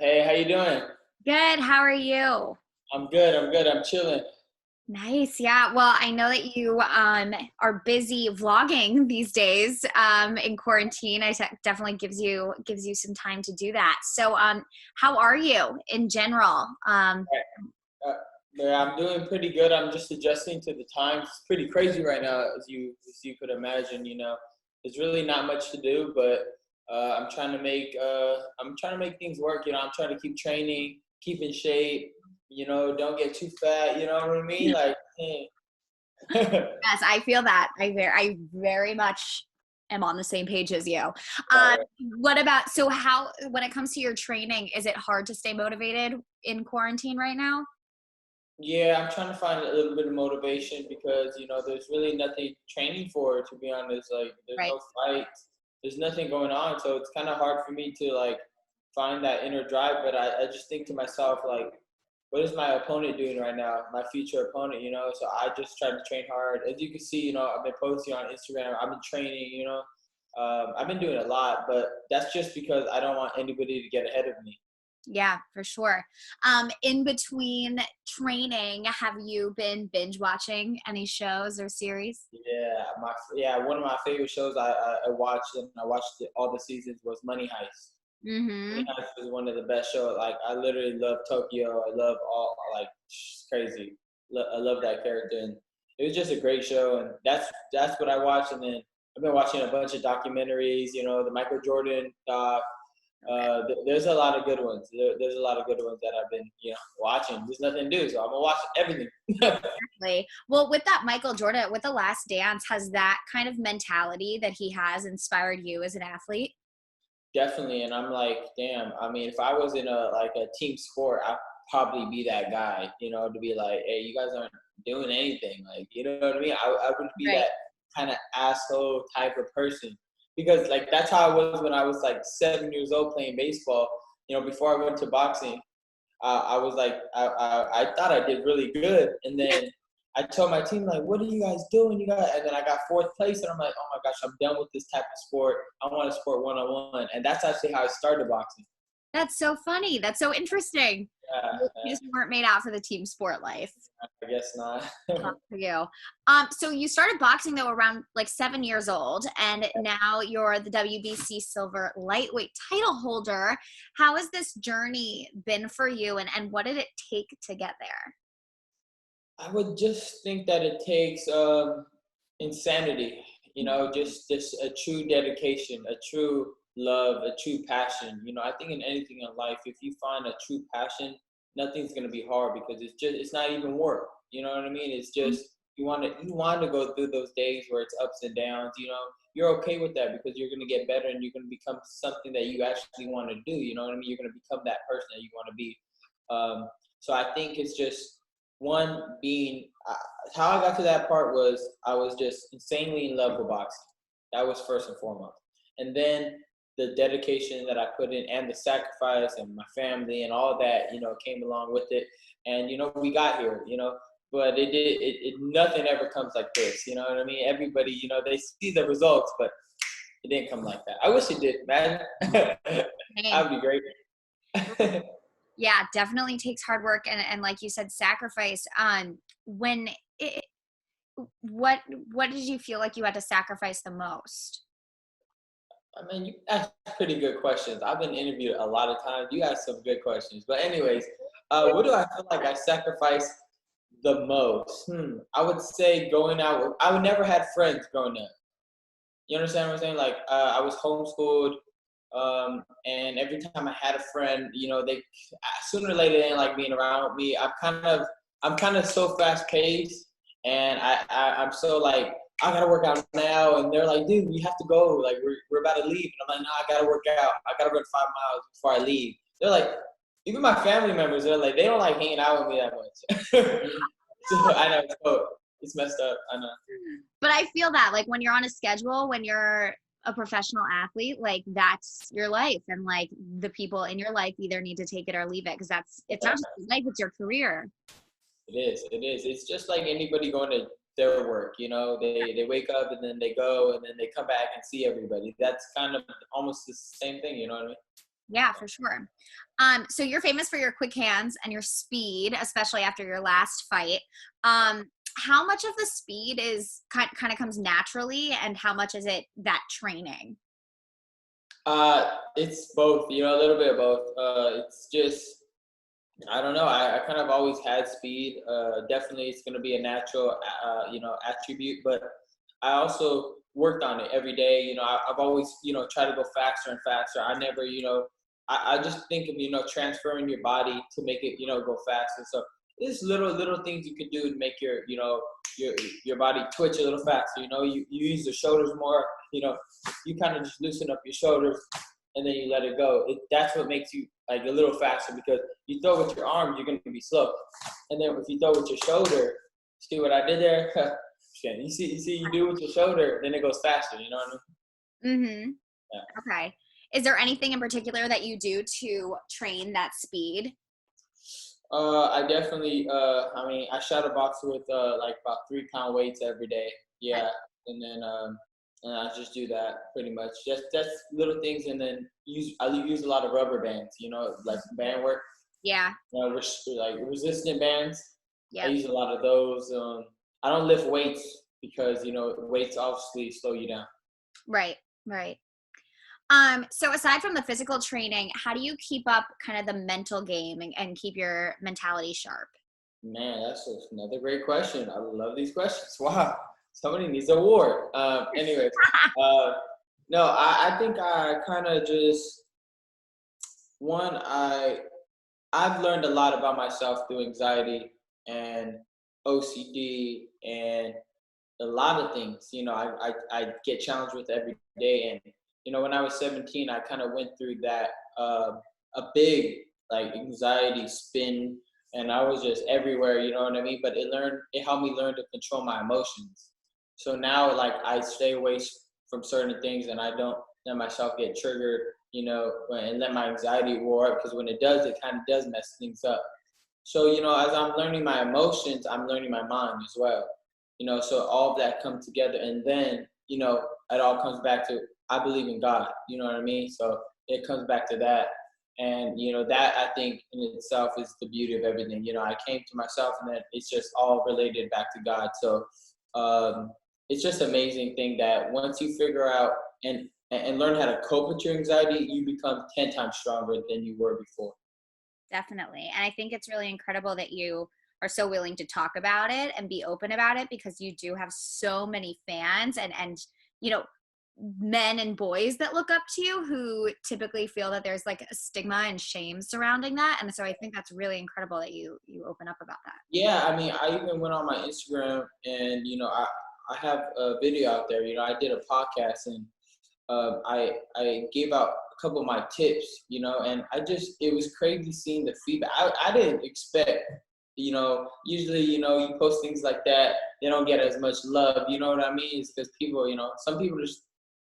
Hey, how you doing? Good. How are you? I'm good. I'm good. I'm chilling. Nice. Yeah. Well, I know that you are busy vlogging these days in quarantine. Definitely gives you some time to do that. So how are you in general? Uh, yeah, I'm doing pretty good. I'm just adjusting to the times. It's pretty crazy right now, as you could imagine. There's really not much to do, but I'm trying to make things work. I'm trying to keep training, keep in shape. Don't get too fat. You know what I mean? Like, hey. Yes, I feel that. I very much am on the same page as you. Right, Um, right. what about so how when it comes to your training, is it hard to stay motivated in quarantine right now? Yeah, I'm trying to find a little bit of motivation because there's really nothing training for, to be honest. Like, there's Right. no fights, there's nothing going on, so it's kind of hard for me to like find that inner drive. But I just think to myself, like, what is my opponent doing right now? My future opponent, So I just try to train hard. As you can see, I've been posting on Instagram. I've been training. I've been doing a lot, but that's just because I don't want anybody to get ahead of me. Yeah, for sure. In between training, have you been binge watching any shows or series? One of my favorite shows I watched, and I watched all the seasons, was Money Heist. Money Mm-hmm. Heist was one of the best shows. Like, I literally love Tokyo. I love all, like, it's crazy. I love that character, and it was just a great show. And that's what I watched. And then I've been watching a bunch of documentaries. The Michael Jordan doc. There's a lot of good ones. There's a lot of good ones that I've been watching. There's nothing to do, so I'm gonna watch everything. Exactly. Well, with that Michael Jordan, with The Last Dance, has that kind of mentality that he has inspired you as an athlete? Definitely, and I'm like, damn. I mean, if I was in a team sport, I'd probably be that guy. To be like, hey, you guys aren't doing anything. Like, you know what I mean? I would be Right. that kind of asshole type of person because, like, that's how I was when I was like 7 years old playing baseball. Before I went to boxing, I was like, I thought I did really good, and then I told my team, like, what are you guys doing? And then I got fourth place, and I'm like, oh my gosh, I'm done with this type of sport. I want a sport 1-on-1, and that's actually how I started boxing. That's so funny. That's so interesting. Yeah, You just weren't made out for the team sport life. I guess not. Not for you. So you started boxing though around like 7 years old, and now you're the WBC silver lightweight title holder. How has this journey been for you, and what did it take to get there? I would just think that it takes insanity, just a true dedication, a true love, a true passion. I think in anything in life, if you find a true passion, nothing's gonna be hard because it's not even work. You know what I mean? It's just you want to go through those days where it's ups and downs. You're okay with that because you're gonna get better and you're gonna become something that you actually want to do. You know what I mean? You're gonna become that person that you want to be. So I think it's just one being how I got to that part was I was just insanely in love with boxing. That was first and foremost, and then the dedication that I put in and the sacrifice and my family and all that came along with it, and we got here. But nothing ever comes like this. You know what I mean? Everybody, they see the results, but it didn't come like that. I wish it did, man. That Same. would be great. Yeah, definitely takes hard work and like you said, sacrifice. When it, what did you feel like you had to sacrifice the most? I mean, you ask pretty good questions. I've been interviewed a lot of times. You ask some good questions. But anyways, what do I feel like I sacrificed the most? I would say going out. I would never had friends growing up. You understand what I'm saying? Like, I was homeschooled, and every time I had a friend, they sooner or later they didn't like being around with me. I'm kind of so fast paced, and I'm so like I gotta work out now, and they're like, dude, you have to go. Like, we're about to leave, and I'm like, no, I gotta work out. I gotta run 5 miles before I leave. They're like, even my family members, they're like, they don't like hanging out with me that much. So I know, so it's messed up. I know. But I feel that like when you're on a schedule, when you're a professional athlete, like that's your life, and like the people in your life either need to take it or leave it because it's not just your life, it's your career. It is. It is. It's just like anybody going to their work. They wake up and then they go and then they come back and see everybody. That's kind of almost the same thing. You know what I mean? Yeah, for sure. So you're famous for your quick hands and your speed, especially after your last fight. How much of the speed is kind of comes naturally, and how much is it that training? It's both, a little bit of both. It's just, I don't know. I kind of always had speed. Definitely, it's going to be a natural, attribute. But I also worked on it every day. I've always, tried to go faster and faster. I never, I just think of, transferring your body to make it, go faster. So there's little things you can do to make your body twitch a little faster. You use the shoulders more. You kind of just loosen up your shoulders and then you let it go. That's what makes you like a little faster, because you throw with your arms, you're going to be slow. And then if you throw with your shoulder, see what I did there? You see, you do with your shoulder, then it goes faster. You know what I mean? Mm-hmm. Yeah. Okay. Is there anything in particular that you do to train that speed? I definitely, I shadow box with like about 3 pound weights every day. Yeah, and then and I just do that pretty much. Just little things, and then I use a lot of rubber bands. Like band work. Yeah. Like resistant bands. I Yeah. use a lot of those. I don't lift weights because weights obviously slow you down. Right. Right. So aside from the physical training, how do you keep up kind of the mental game and keep your mentality sharp? Man, that's another great question. I love these questions. Wow, somebody needs an award. Anyways, uh, no, I think I kind of just one. I've learned a lot about myself through anxiety and OCD and a lot of things. I get challenged with every day, and when I was 17, I kind of went through that a big like anxiety spin, and I was just everywhere. You know what I mean? But it helped me learn to control my emotions. So now, like, I stay away from certain things, and I don't let myself get triggered. And let my anxiety roar up, because when it does, it kind of does mess things up. So, as I'm learning my emotions, I'm learning my mind as well. So all of that comes together, and then, it all comes back to, I believe in God, you know what I mean? So it comes back to that. And, that I think in itself is the beauty of everything. I came to myself, and then it's just all related back to God. So it's just an amazing thing that once you figure out and learn how to cope with your anxiety, you become 10 times stronger than you were before. Definitely. And I think it's really incredible that you are so willing to talk about it and be open about it, because you do have so many fans and men and boys that look up to you who typically feel that there's like a stigma and shame surrounding that. And so I think that's really incredible that you open up about that. Yeah, I even went on my Instagram, and I have a video out there. I did a podcast, and I gave out a couple of my tips, and it was crazy seeing the feedback. I didn't expect, usually, you post things like that, they don't get as much love, you know what I mean? It's because people, some people just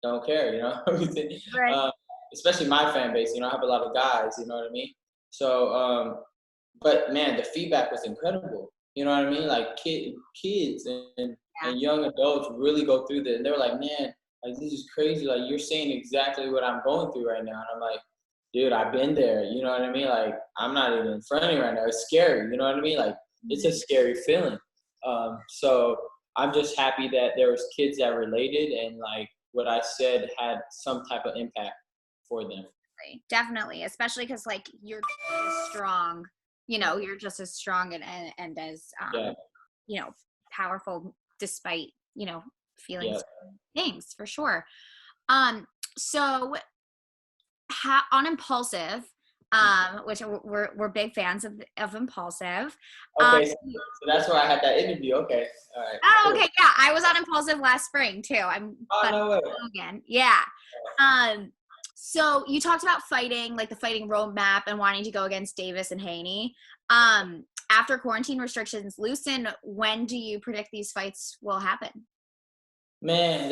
don't care, Right. Especially my fan base, I have a lot of guys, you know what I mean? So, but man, the feedback was incredible. You know what I mean? Like kids Yeah. and young adults really go through this, and they're like, man, like, this is crazy. Like, you're saying exactly what I'm going through right now. And I'm like, dude, I've been there. You know what I mean? Like, I'm not even fronting right now. It's scary. You know what I mean? Like, it's a scary feeling. So I'm just happy that there was kids that related, and like what I said had some type of impact for them. Definitely. Especially because like you're just as strong, you're just as strong and as, Yeah. powerful despite, feelings, Yeah. things for sure. So on Impulsive, which we're big fans of Impulsive. Okay. So that's why I had that interview. Okay. All right. Oh, Cool. okay, yeah, I was on Impulsive last spring too. I'm Oh, but no way. again, yeah. So you talked about fighting, like the fighting roadmap and wanting to go against Davis and Haney. After quarantine restrictions loosen, when do you predict these fights will happen? Man,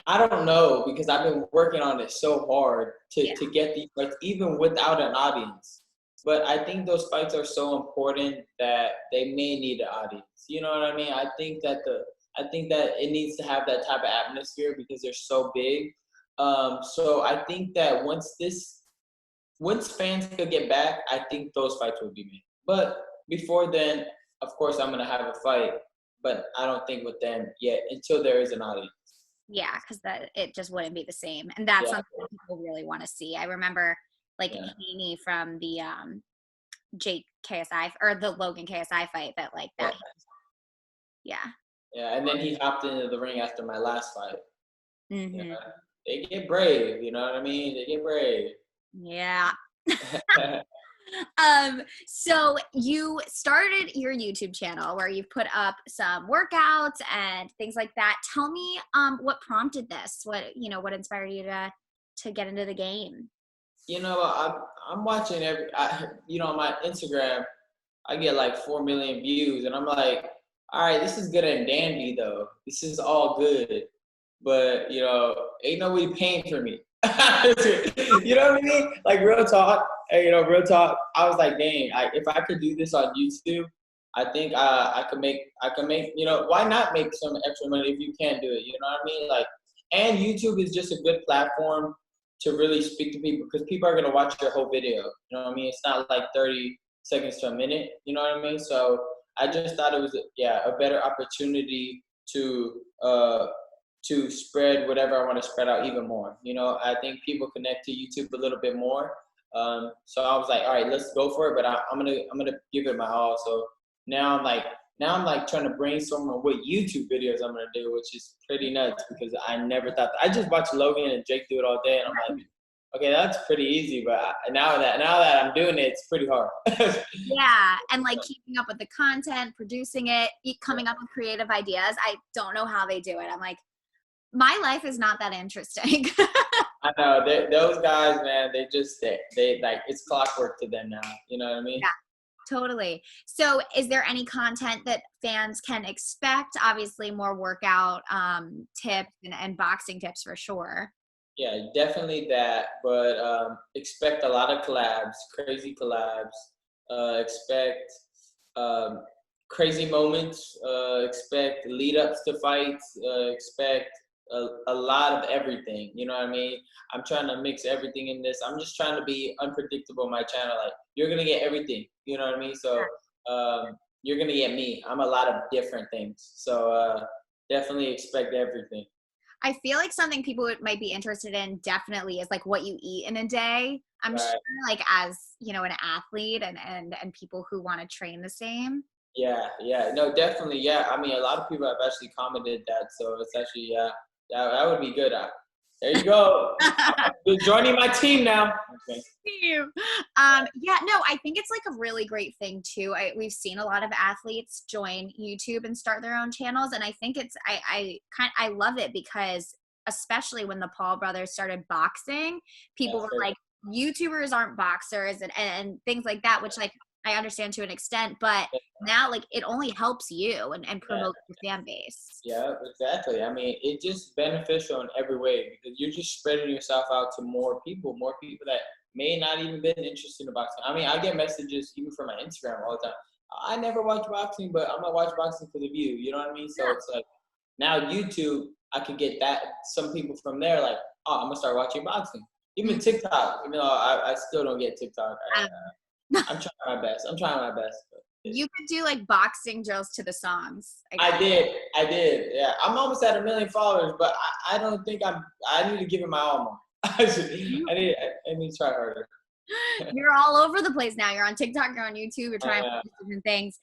I don't know, because I've been working on it so hard Yeah. to get these fights even without an audience. But I think those fights are so important that they may need an audience. You know what I mean? I think that it needs to have that type of atmosphere because they're so big. So I think that once fans could get back, I think those fights will be made. But before then, of course, I'm gonna have a fight, but I don't think with them yet until there is an audience. Yeah, because that it just wouldn't be the same, and that's Yeah, something that people really want to see. I remember like yeah, Haney from the Jake KSI or the Logan KSI fight that like yeah, that. Yeah. yeah. And then he hopped into the ring after my last fight. Yeah, Hmm. they get brave. You know what I mean? They get brave. Yeah. So you started your YouTube channel where you've put up some workouts and things like that. Tell me, what prompted this? What inspired you to get into the game? I'm watching on my Instagram, I get like 4 million views, and I'm like, all right, this is good and dandy though. This is all good, but ain't nobody paying for me. You know what I mean? Like real talk. Real talk. I was like, dang, if I could do this on YouTube, I think I could make. Why not make some extra money if you can't do it? You know what I mean? Like, and YouTube is just a good platform to really speak to people because people are gonna watch your whole video. You know what I mean? It's not like 30 seconds to a minute. You know what I mean? So I just thought it was a better opportunity to spread whatever I want to spread out even more. I think people connect to YouTube a little bit more. So I was like, all right, let's go for it. But I'm gonna give it my all. So now I'm like trying to brainstorm on what YouTube videos I'm gonna do, which is pretty nuts because I never thought I just watched Logan and Jake do it all day, and I'm like, okay, that's pretty easy. But now that I'm doing it, it's pretty hard. Yeah, and like keeping up with the content, producing it, coming up with creative ideas. I don't know how they do it. I'm like, my life is not that interesting. I know those guys, man. They like it's clockwork to them now. You know what I mean? Yeah, totally. So is there any content that fans can expect? Obviously more workout tips and boxing tips for sure. Yeah, definitely that. But expect a lot of collabs, crazy collabs. Expect crazy moments. Expect lead ups to fights. Expect a lot of everything. You know what I mean? I'm trying to mix everything in this. I'm just trying to be unpredictable on my channel. Like you're gonna get everything. You know what I mean? So you're gonna get me. I'm a lot of different things. So definitely expect everything. I feel like something people might be interested in definitely is like what you eat in a day. I'm sure Right. like as, an athlete and people who want to train the same. Yeah, yeah, no, definitely, yeah. I mean, a lot of people have actually commented that, so it's actually, yeah, that would be good. There you go. You're joining my team now. Okay. You. Yeah, no, I think it's like a really great thing too. We've seen a lot of athletes join YouTube and start their own channels, and I think I love it because especially when the Paul brothers started boxing, people That's were great. like, YouTubers aren't boxers and things like that, which like I understand to an extent, but now like it only helps you and Yeah, promote your fan base. yeah, exactly. I mean, it's just beneficial in every way because you're just spreading yourself out to more people that may not even been interested in boxing. I mean, I get messages even from my Instagram all the time. I never watch boxing, but I'm gonna watch boxing for the view. You know what I mean? So it's like now YouTube, I could get that some people from there like, oh, I'm gonna start watching boxing. Even TikTok, I still don't get TikTok. Um, I'm trying my best. I'm trying my best. you could do like boxing drills to the songs, I I guess. did. I did. Yeah, I'm almost at 1 million followers, but I don't think I need to give it my all more. I need to try harder. You're all over the place now. You're on TikTok, you're on YouTube, you're trying different things.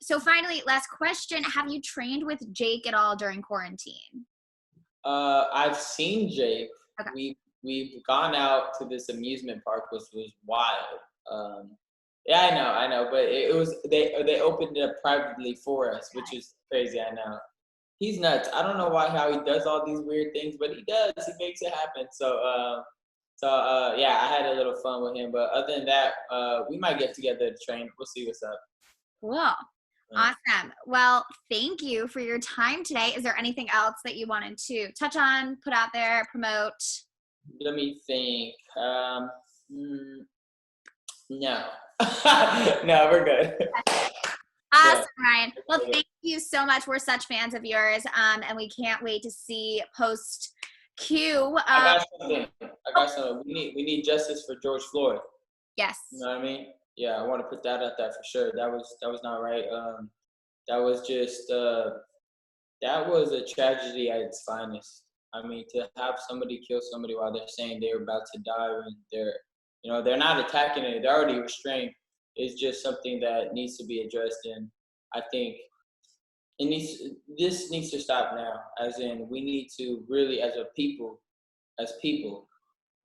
So finally, last question. Have you trained with Jake at all during quarantine? I've seen Jake. Okay. We've gone out to this amusement park, which was wild. Yeah, I know, but it was they opened it up privately for us, which is crazy. I know. He's nuts. I don't know how he does all these weird things, but he does. He makes it happen. So yeah, I had a little fun with him. But other than that, we might get together to train. We'll see what's up. Cool. Awesome. Well, thank you for your time today. Is there anything else that you wanted to touch on, put out there, promote? Let me think. No. No, we're good. Awesome, Ryan. Well, thank you so much. We're such fans of yours, and we can't wait to see post Q. I got something. We need justice for George Floyd. Yes. You know what I mean? Yeah, I want to put that out there for sure. That was not right. That was just that was a tragedy at its finest. I mean, to have somebody kill somebody while they're saying they're about to die when they're not attacking it, they're already restrained, is just something that needs to be addressed. And I think this needs to stop now. As in, we need to really, as people.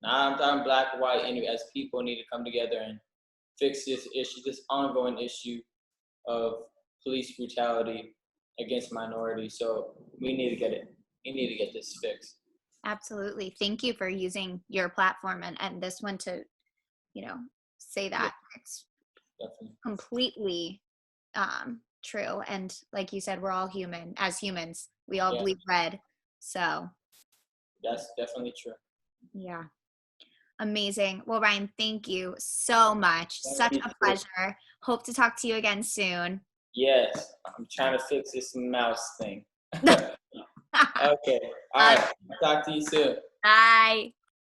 Now I'm talking black, white, anyway. As people, need to come together and fix this issue, this ongoing issue of police brutality against minorities. So we need to get it. We need to get this fixed. Absolutely. Thank you for using your platform and this one to, say that. Yeah, it's definitely. completely true. And like you said, we're all human. As humans, we all Yeah. bleed red. So That's definitely true. yeah. Amazing. Well, Ryan, thank you so much. Such a pleasure. Hope to talk to you again soon. Yes, I'm trying to fix this mouse thing. Okay. All right. Talk to you soon. Bye.